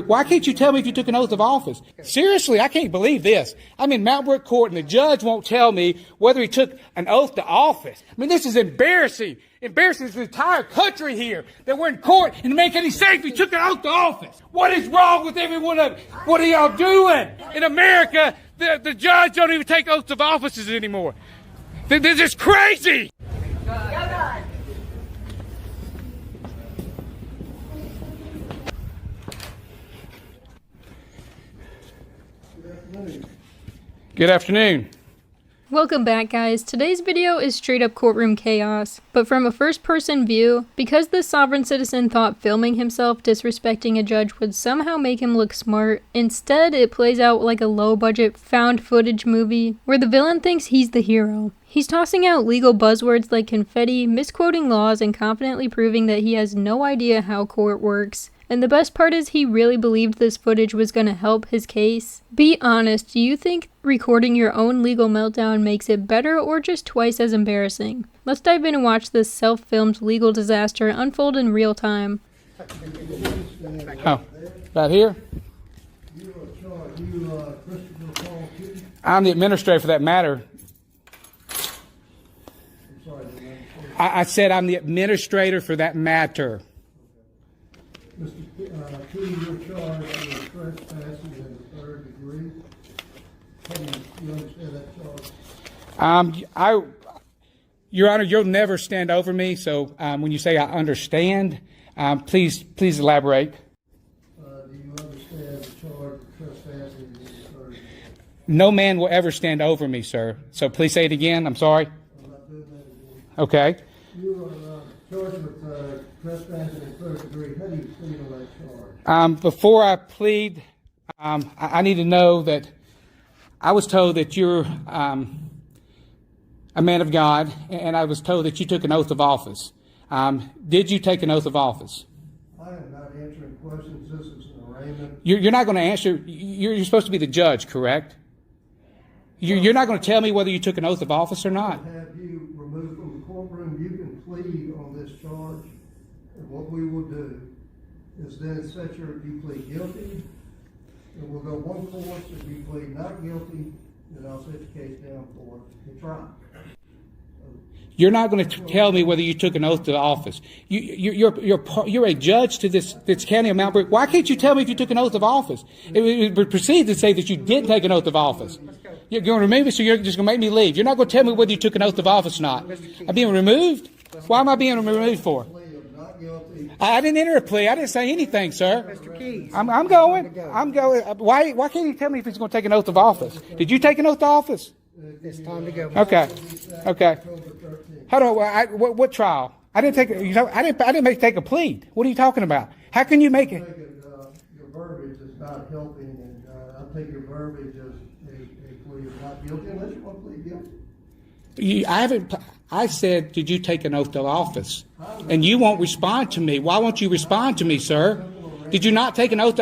Why can't you tell me if you took an oath of office? Seriously, I can't believe this. I'm in Mount Brook Court and the judge won't tell me whether he took an oath to office. I mean, this is embarrassing. Embarrassing to the entire country here that we're in court and to make any safe he took an oath to office. What is wrong with every one of you? What are y'all doing? In America, the judge don't even take oaths of offices anymore. This is crazy. Good afternoon. Welcome back, guys. Today's video is straight up courtroom chaos, but from a first-person view, because this sovereign citizen thought filming himself disrespecting a judge would somehow make him look smart. Instead, it plays out like a low-budget found footage movie where the villain thinks he's the hero. He's tossing out legal buzzwords like confetti, misquoting laws, and confidently proving that he has no idea how court works. And the best part is he really believed this footage was going to help his case. Be honest, do you think recording your own legal meltdown makes it better or just twice as embarrassing? Let's dive in and watch this self-filmed legal disaster unfold in real time. Oh, right here? I'm the administrator for that matter. I said I'm the administrator for that matter. Mr. Key, you're charged with trespassing in the third degree. How do you understand that charge? Your Honor, you'll never stand over me. So when you say I understand, please elaborate. Do you understand the charge of trespassing in the third degree? No man will ever stand over me, sir. So please say it again. I'm sorry. I'm not doing that again. Okay. You are charged with trespassing in the third degree. How do you plead on that charge? Before I plead, I need to know that I was told that you're a man of God, and I was told that you took an oath of office. Did you take an oath of office? I am not answering questions. This is an arraignment. You're not going to answer. You're supposed to be the judge, correct? You're not going to tell me whether you took an oath of office or not. Have you removed from the courtroom? You can plead on this charge, and what we will do is then you plead guilty, and we'll go one course. If you plead not guilty, then I'll set your case down for the trial. You're not going to tell me whether you took an oath to office. You're a judge to this county of Mount Brook. Why can't you tell me if you took an oath of office? It would proceed to say that you didn't take an oth of office. You're going to remove me, so you're just going to make me leave. You're not going to tell me whether you took an oath of office or not. I'm being removed? Why am I being removed for? I didn't enter a plea. I didn't say anything, sir. Mr. Keys. I'm going. I'm going. Why can't he tell me if he's going to take an oath of office? Did you take an oath of office? It's time to go. Okay. How do what trial? I didn't take. I didn't take a plea. What are you talking about? How can you make it? Your verbiage is not helping, and I take your verbiage as a plea of not guilty unless you want to plead guilty. I said, did you take an oath of office? And you won't respond to me. Why won't you respond to me, sir? Did you not take an oath?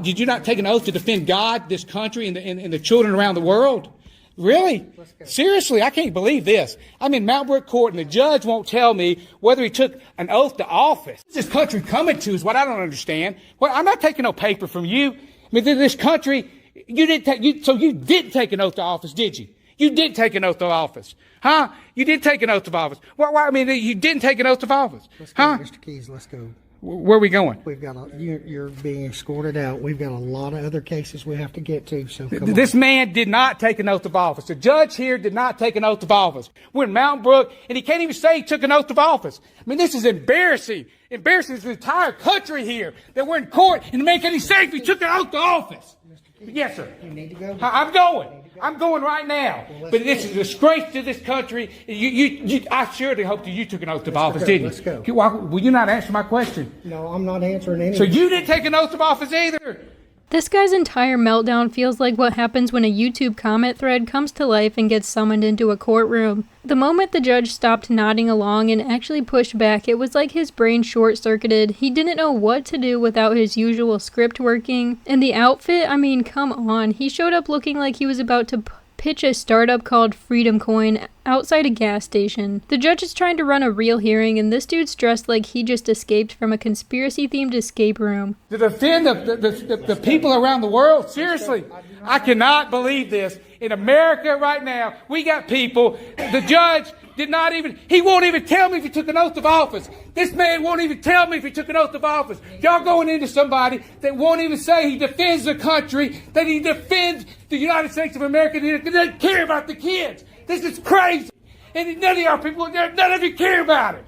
Did you not take an oath to defend God, this country, and the children around the world? Really? Seriously, I can't believe this. I'm in Mount Brook Court and the judge won't tell me whether he took an oath to office. What's this country coming to is what I don't understand. Well, I'm not taking no paper from you. I mean, this country, you didn't take an oath to office, did you? You did take an oath of office. Huh? You did take an oath of office. Why? I mean, you didn't take an oath of office. Let's go, huh? Mr. Keys, let's go. Where are we going? We've got you're being escorted out. We've got a lot of other cases we have to get to, so come This on. man did not take an oath of office. The judge here did not take an oath of office. We're in Mount Brook, and he can't even say he took an oath of office. I mean, this is embarrassing. Embarrassing to the entire country here that we're in court and to make any safe he took an oath of office. Yes, sir. You need to go. I'm going. I'm going right now. Well, but this is a disgrace to this country. I surely hope that you took an oath of office, didn't you? Let's go. Will you not answer my question? No, I'm not answering any. So you didn't take an oath of office either? This guy's entire meltdown feels like what happens when a YouTube comment thread comes to life and gets summoned into a courtroom. The moment the judge stopped nodding along and actually pushed back, it was like his brain short-circuited. He didn't know what to do without his usual script working. And the outfit, I mean, come on. He showed up looking like he was about to pitch a startup called Freedom Coin outside a gas station. The judge is trying to run a real hearing, and this dude's dressed like he just escaped from a conspiracy-themed escape room. To defend the people around the world? Seriously, I cannot believe this. In America right now, we got people, the judge he won't even tell me if he took an oath of office. This man won't even tell me if he took an oath of office. Y'all going into somebody that won't even say he defends the country, that he defends the United States of America, that he doesn't care about the kids. This is crazy. And none of y'all people, none of you care about it.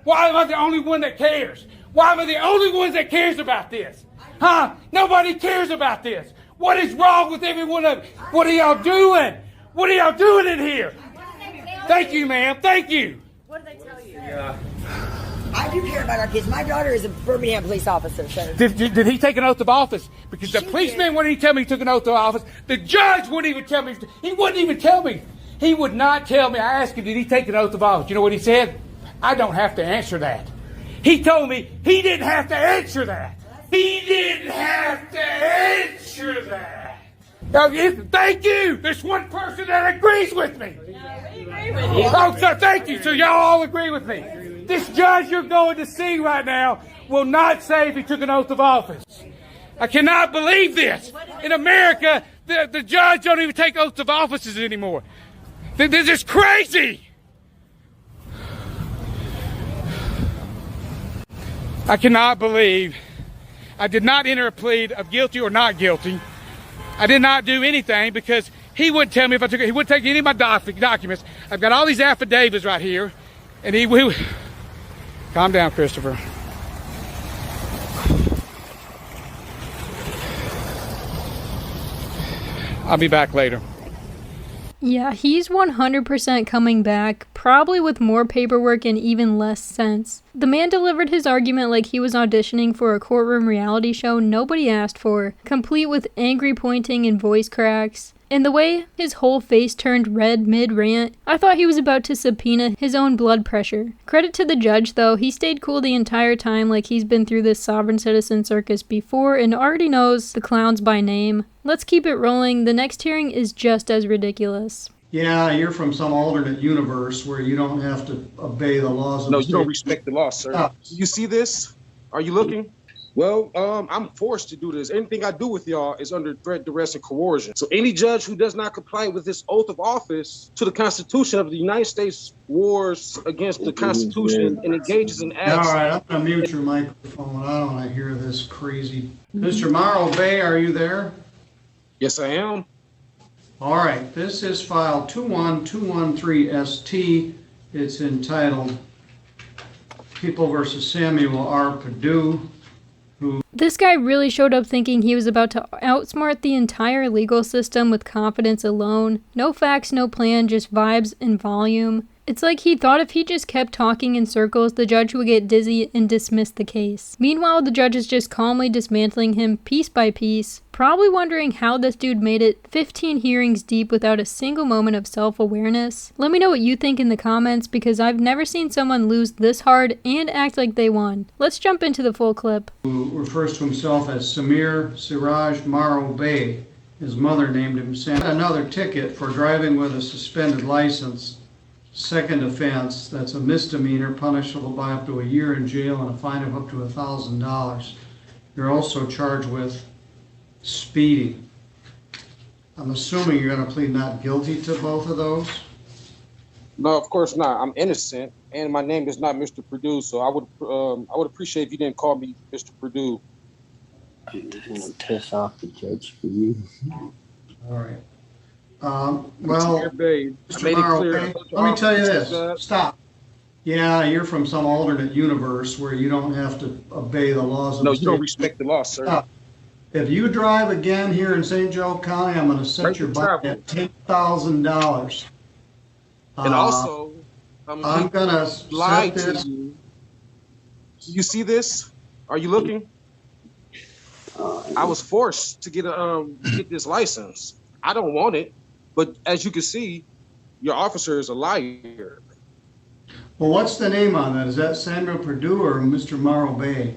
Why am I the only one that cares? Why am I the only one that cares about this? Huh? Nobody cares about this. What is wrong with every one of you? What are y'all doing? What are y'all doing in here? Thank you, ma'am. Thank you. What did they tell you? I do care about our kids. My daughter is a Birmingham police officer. So. Did he take an oath of office? Because the policeman wouldn't even tell me he took an oath of office. The judge wouldn't even tell me. He wouldn't even tell me. He would not tell me. I asked him, did he take an oath of office? You know what he said? I don't have to answer that. He told me he didn't have to answer that. He didn't have to answer that. Now, thank you. There's one person that agrees with me. Oh, so thank you. So y'all all agree with me. This judge you're going to see right now will not say if he took an oath of office. I cannot believe this. In America, the judge don't even take oaths of offices anymore. This is crazy. I cannot believe I did not enter a plea of guilty or not guilty. I did not do anything because he wouldn't tell me if I took it. He wouldn't take any of my documents. I've got all these affidavits right here. And he will. Calm down, Christopher. I'll be back later. Yeah, he's 100% coming back, probably with more paperwork and even less sense. The man delivered his argument like he was auditioning for a courtroom reality show nobody asked for, complete with angry pointing and voice cracks. And the way his whole face turned red mid-rant, I thought he was about to subpoena his own blood pressure. Credit to the judge though, he stayed cool the entire time like he's been through this sovereign citizen circus before and already knows the clowns by name. Let's keep it rolling, the next hearing is just as ridiculous. Yeah, you're from some alternate universe where you don't have to obey the laws of No, the you don't state. respect the law, sir. Stop. You see this? Are you looking? Well, I'm forced to do this. Anything I do with y'all is under threat, duress, and coercion. So any judge who does not comply with this oath of office to the Constitution of the United States wars against the Constitution and engages in acts. All right, I'm going to mute your microphone. I don't want to hear this crazy. Mr. Morrow Bay, are you there? Yes, I am. All right, this is file 21213ST. It's entitled People versus Samuel R. Perdue. This guy really showed up thinking he was about to outsmart the entire legal system with confidence alone. No facts, no plan, just vibes and volume. It's like he thought if he just kept talking in circles, the judge would get dizzy and dismiss the case. Meanwhile, the judge is just calmly dismantling him piece by piece, probably wondering how this dude made it 15 hearings deep without a single moment of self-awareness. Let me know what you think in the comments because I've never seen someone lose this hard and act like they won. Let's jump into the full clip. Who refers to himself as Samir Siraj Morrow Bay. His mother named him Sam. Another ticket for driving with a suspended license. Second offense, that's a misdemeanor punishable by up to a year in jail and a fine of up to $1,000. You're also charged with speeding. I'm assuming you're going to plead not guilty to both of those? No, of course not. I'm innocent, and my name is not Mr. Perdue, so I would appreciate if you didn't call me Mr. Perdue. I'm just going to piss off the judge for you. All right. Well, Mr. Morrow, let me tell you this. Stop. Yeah, you're from some alternate universe where you don't have to obey the laws of No, the you don't state. respect the law, sir. Stop. If you drive again here in St. Joe County, I'm going to set Break your the butt travel. at $10,000. And also, I'm going to lie set to this. you. You see this? Are you looking? I was forced to get this license. I don't want it, but as you can see, your officer is a liar. Well, what's the name on that? Is that Samuel Perdue or Mr. Morrow Bay?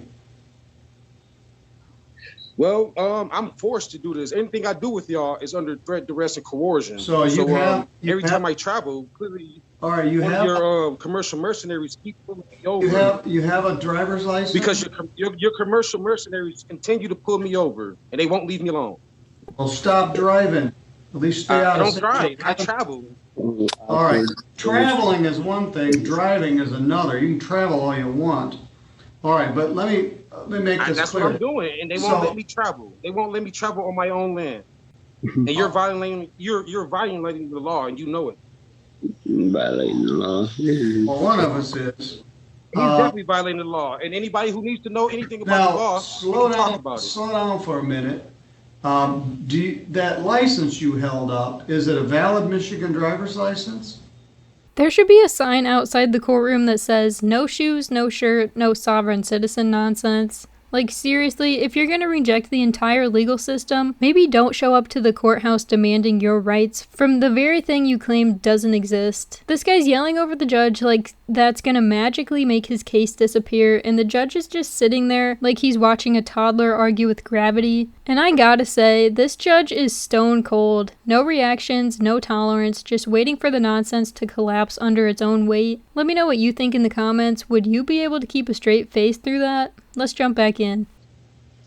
Well, I'm forced to do this. Anything I do with y'all is under threat, duress, and coercion. So every time I travel, clearly, all right, you one have of your commercial mercenaries keep pulling me over. you have a driver's license? Because your commercial mercenaries continue to pull me over, and they won't leave me alone. Well, stop driving. At least stay out I of don't drive. I travel. All right. Traveling is one thing. Driving is another. You can travel all you want. All right, but let me make this That's clear. what I'm doing, and they won't let me travel. They won't let me travel on my own land. And you're violating the law, and you know it. Violating the law. Well, one of us is. He's definitely violating the law, and anybody who needs to know anything about the law, Slow down for a minute. That license you held up, is it a valid Michigan driver's license? There should be a sign outside the courtroom that says, no shoes, no shirt, no sovereign citizen nonsense. Like, seriously, if you're gonna reject the entire legal system, maybe don't show up to the courthouse demanding your rights from the very thing you claim doesn't exist. This guy's yelling over the judge like that's gonna magically make his case disappear, and the judge is just sitting there like he's watching a toddler argue with gravity. And I gotta say, this judge is stone cold. No reactions, no tolerance, just waiting for the nonsense to collapse under its own weight. Let me know what you think in the comments. Would you be able to keep a straight face through that? Let's jump back in.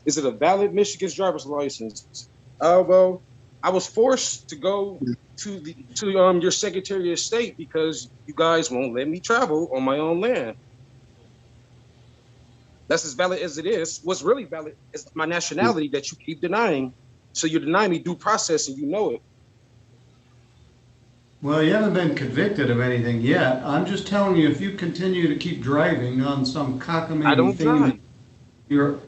Is it a valid Michigan driver's license? Well, I was forced to go to your Secretary of State because you guys won't let me travel on my own land. That's as valid as it is. What's really valid is my nationality that you keep denying. So you're denying me due process, and you know it. Well, you haven't been convicted of anything yet. I'm just telling you, if you continue to keep driving on some cockamamie I don't drive. You're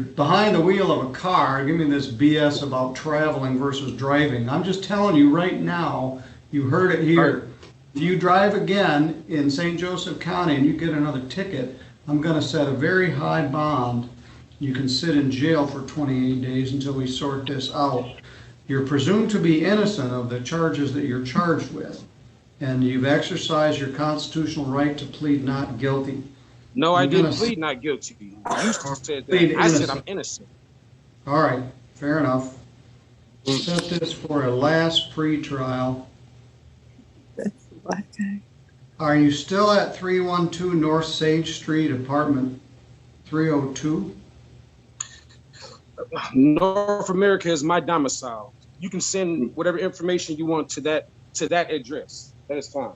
behind the wheel of a car. Give me this BS about traveling versus driving. I'm just telling you right now, you heard it here. If you drive again in St. Joseph County and you get another ticket, I'm going to set a very high bond. You can sit in jail for 28 days until we sort this out. You're presumed to be innocent of the charges that you're charged with, and you've exercised your constitutional right to plead not guilty. No, I didn't plead not guilty. You said that. I said I'm innocent. All right, fair enough. We'll set this for a last pre-trial. That's the black guy. Are you still at 312 North Sage Street, apartment 302? North America is my domicile. You can send whatever information you want to that address. That is fine.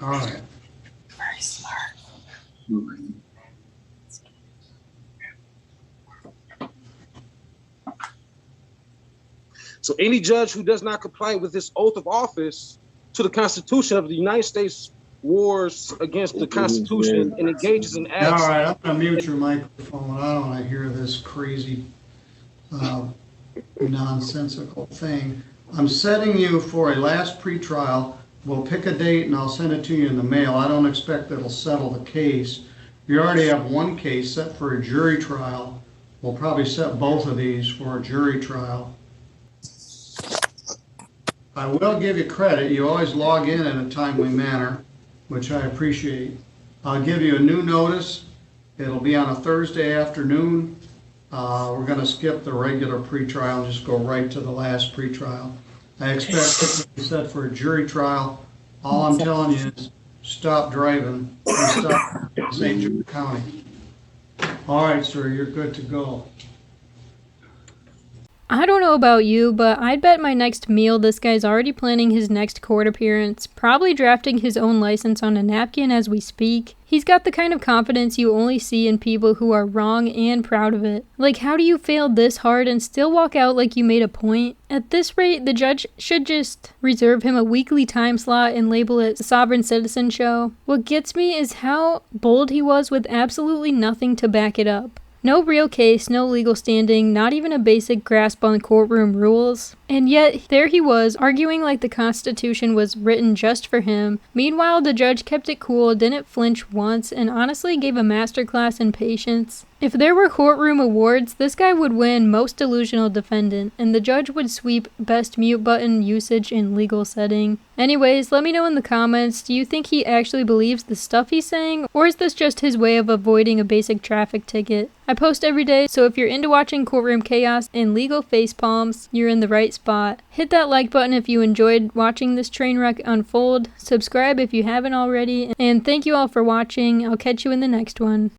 All right. Very smart. So any judge who does not comply with this oath of office to the Constitution of the United States wars against the Constitution and engages in acts. All right, I'm going to mute your microphone. I don't want to hear this crazy nonsensical thing. I'm setting you for a last pretrial. We'll pick a date and I'll send it to you in the mail. I don't expect it'll settle the case. You already have one case set for a jury trial. We'll probably set both of these for a jury trial. I will give you credit. You always log in a timely manner, which I appreciate. I'll give you a new notice. It'll be on a Thursday afternoon. We're going to skip the regular pretrial and just go right to the last pretrial. I expect it to be set for a jury trial. All I'm telling you is stop driving and stop in St. Joseph County. All right, sir, you're good to go. I don't know about you, but I'd bet my next meal this guy's already planning his next court appearance, probably drafting his own license on a napkin as we speak. He's got the kind of confidence you only see in people who are wrong and proud of it. Like, how do you fail this hard and still walk out like you made a point? At this rate, the judge should just reserve him a weekly time slot and label it a Sovereign Citizen show. What gets me is how bold he was with absolutely nothing to back it up. No real case, no legal standing, not even a basic grasp on courtroom rules. And yet, there he was, arguing like the Constitution was written just for him. Meanwhile, the judge kept it cool, didn't flinch once, and honestly gave a masterclass in patience. If there were courtroom awards, this guy would win Most Delusional Defendant, and the judge would sweep Best Mute Button Usage in Legal Setting. Anyways, let me know in the comments, do you think he actually believes the stuff he's saying, or is this just his way of avoiding a basic traffic ticket? I post every day, so if you're into watching courtroom chaos and legal facepalms, you're in the right spot. Hit that like button if you enjoyed watching this train wreck unfold, subscribe if you haven't already, and thank you all for watching. I'll catch you in the next one.